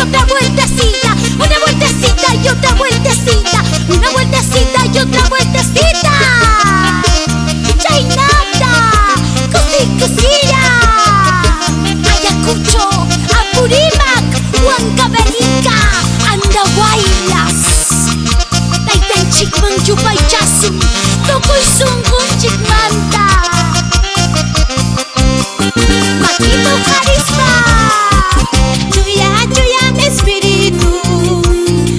otra vueltecita, una vueltecita y otra vueltecita, una vueltecita y otra vueltecita. Chaynata, Cosilla, Ayacucho, Apurímac, Huancavelica, Andahuaylas, Taytanchikman Yupaychasum, Tocoysungun Chikmanta, Maquito Carisma. Chuya, chuya, espíritu,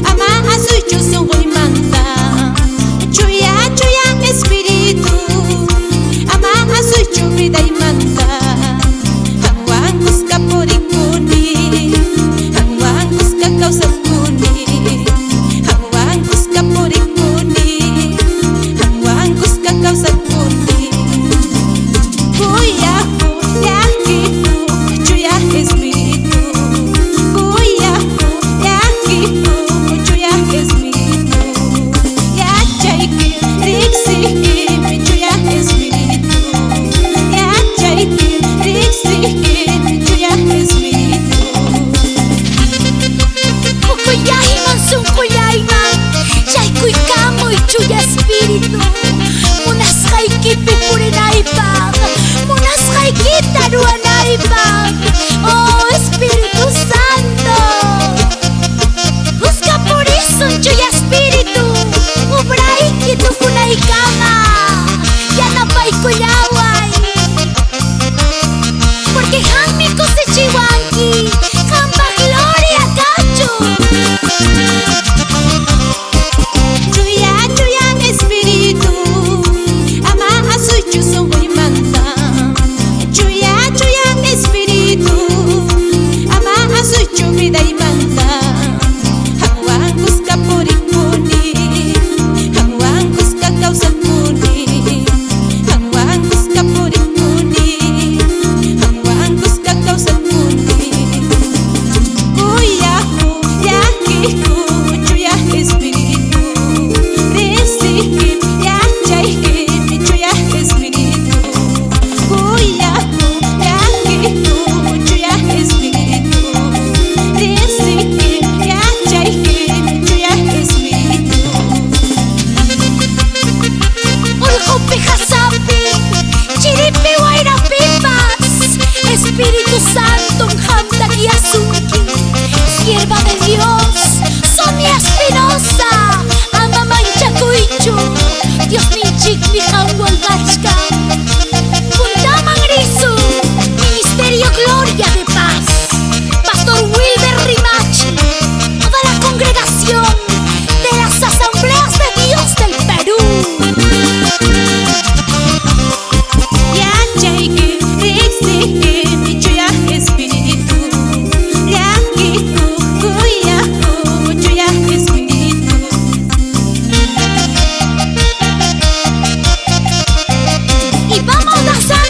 ama asuichu sunguimanta. Chuya, chuya, espíritu, ama asuichu vidaimanta. Hangwan kuska porikuni, hangwan kuska kausakuni, hangwan kuska porikuni, hangwan kuska kausakuni. Chuya, chuya, chuya, espíritu. Chuya espíritu, munas haikipi purinaypaq, munas haikita ruwanaypaq. Oh Espíritu Santo, busca por eso chuya espíritu, ubrayki tukunaykama, yanapaykullaway, porque hanmi cosechiwanki, qampa gloria kachu. Espíritu Santo, Hamdak Yasunki, sierva de Dios, Sonia Espinosa, Ama Manchacuichu, Dios Minchik Mijawalgachka, Puntaman Rizu, Ministerio Gloria de Paz, Pastor Wilber Rimachi, toda la congregación de las Asambleas de Dios del Perú. Y vamos danzando.